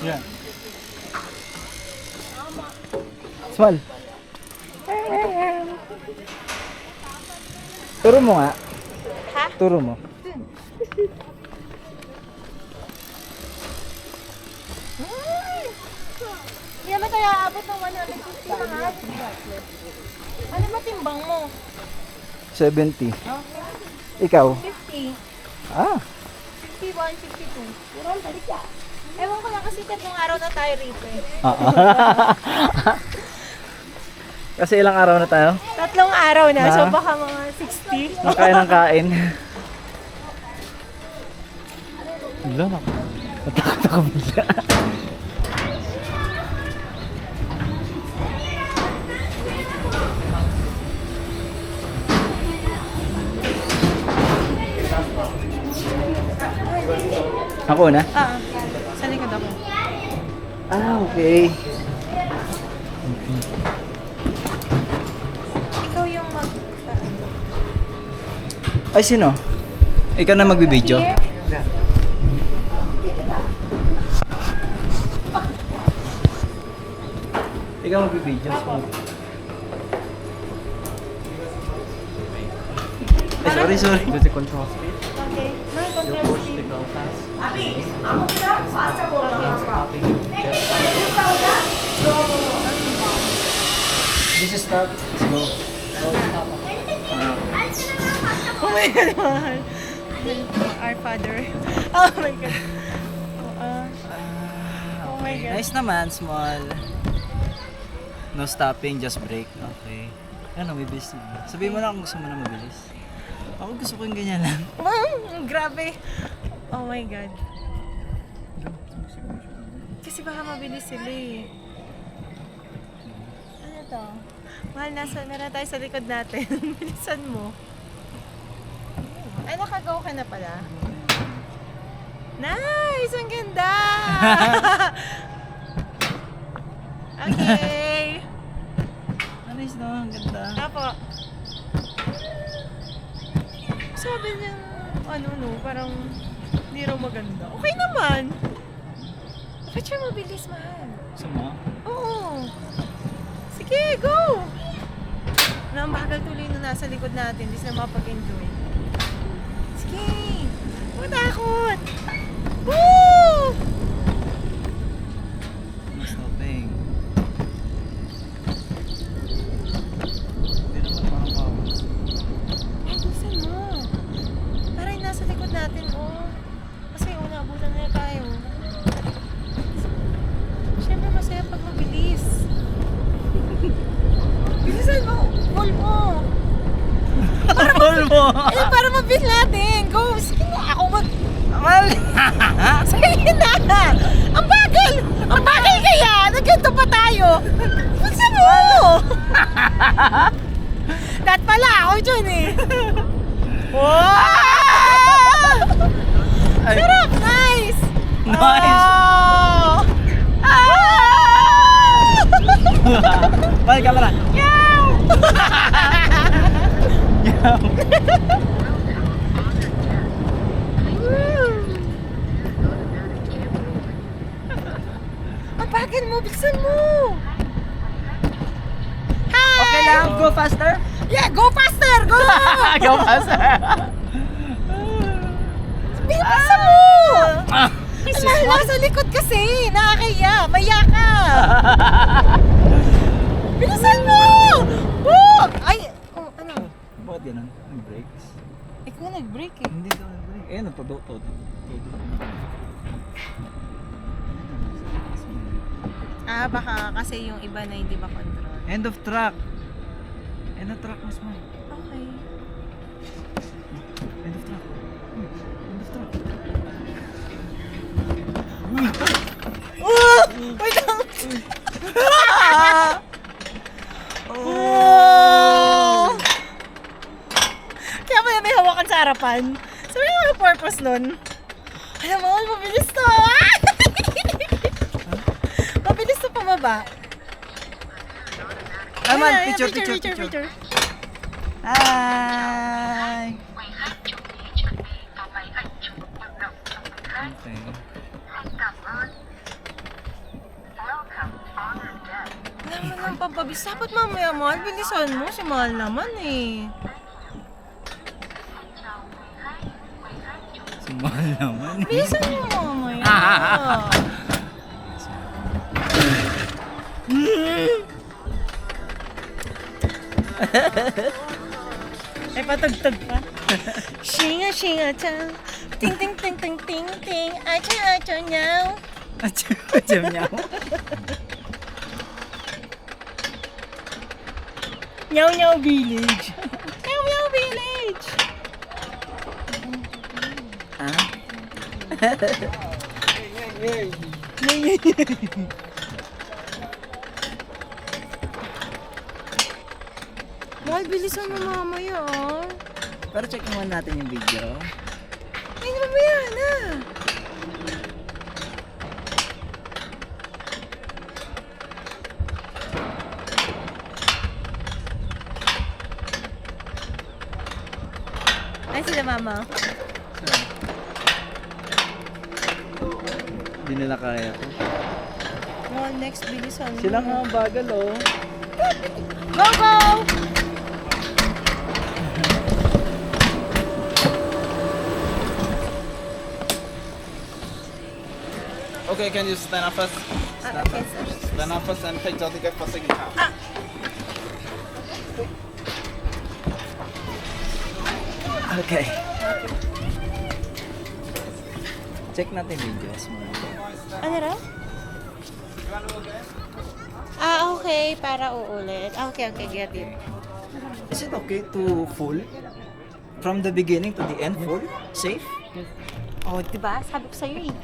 Yeah. Small. Turo mo nga. Ha? Turo mo. Hindi naman tayo aabot ng 150 mahal. Ano ba timbang mo? 70. Okay. Ikaw? 50. Ah. 51, 52. Puro balik ka. Ewan ko lang kasi tatlong araw na tayo rito eh. Kasi ilang araw na tayo? Tatlong araw na, Na? so baka mga 60. Nakain ng kain. Wala na. Natakot ako bigla. Ako na? Sa likod ako. Ah, okay. Ikaw yung mag... Ay, sino? Ikaw na magbibideo? Here? Ikaw magbibideo? Ay, sorry, sorry. Okay. No, control speed. This is start. Let's go. Oh my God, mahal. Our Father. Oh my God. Oh my God. Nice naman, small. No stopping, just brake. Okay. Ano, mabilis na. Sabihin mo na kung gusto mo na mabilis. Ako gusto ko yung ganyan lang. Grabe. Oh my God. Kasi baka mabilis sila eh. Ano to? Mahal, meron tayo sa likod natin. Bilisan mo. Ay, nakagaw ka na pala. Nice! Ang ganda! Okay. Nice no, ang ganda. Apo. Sabi niya, ano no, parang hindi raw maganda. Okay naman. Bakit siya mabilis, mahal? Gusto mo? Oo. Sige, go! Ang bagal tuloy na nasa likod natin, hindi sila makapag-enjoy. Sige! Huwag matakot! Woo! No stopping. Hindi naman parang pawis. Ay, gusto mo. Parang nasa likod natin, oh. Kasi una-abutan na tayo. Siyempre masaya pag mabilis. Bilisan mo! Ball mo! Ball mo! Eh, para mabilis natin! Go! Sige na! Ako mag... Amal! Sige na! Ang bagal! Ang bagal kaya! Nagganto pa tayo! Bilisan mo! Lahat pala ako dyan eh! Wow! Ay. Sarap! Nice! Nice! Oh! Ah! Balik camera! Meow! Ang bagal mo! Bilisan mo! Hi! Okay lang, go faster! Yeah, go faster! Go! Go faster! Bilisan mo! Ah! Ang nasa likod kasi! Nakakaya! Maya ka! Bilisan mo! Woo! Ay! Oh, ano? Bakit ganun? Nag-brakes? Ikaw nag-break eh. Hindi daw nag-brake. Eh, nagtodo-todo. Ah, baka kasi yung iba na hindi makontrol. End of track. End of track, mas man. Okay. End of track. End of track. Oh! Wait lang! Oh! Kaya pala may hawakan sa harapan. Sabi mo yung purpose nun? Alam mo, mabilis to! Mabilis to pumaba. Aman, Ayan, picture. Hi! Okay. 为何主义者被告白暗中不让，让他们 Okay. 看到 Okay. 我 naman ang pampabilis. Dapat mamaya, mahal. Bilisan mo. Si mahal naman eh. Si mahal naman. Bilisan mo mamaya. Ay, patugtog pa. Shinga, shinga, chang. Ting, ting, ting, ting, ting, ting. Acha, acha, nyaw. Acham niya. Nyaw, nyaw, village. Nyaw, nyaw, village. Ah? Mahal, bilisan mo mamaya, ah. Pero check naman natin yung video. Ay, mamaya na. Ay, sila mama. Hindi nila kaya ko. Well, next, bilisan mo. Sila nga ang bagal oh. Go, go! Okay, can you stand up first? Okay, sir. Stand up first and take the ticket for signature. Okay. Check natin videos mo. Ano raw? Okay. Para uulit. Okay, get it. Is it okay to full? From the beginning to the end, full? Safe? Oh, diba? Sabi ko sa'yo eh.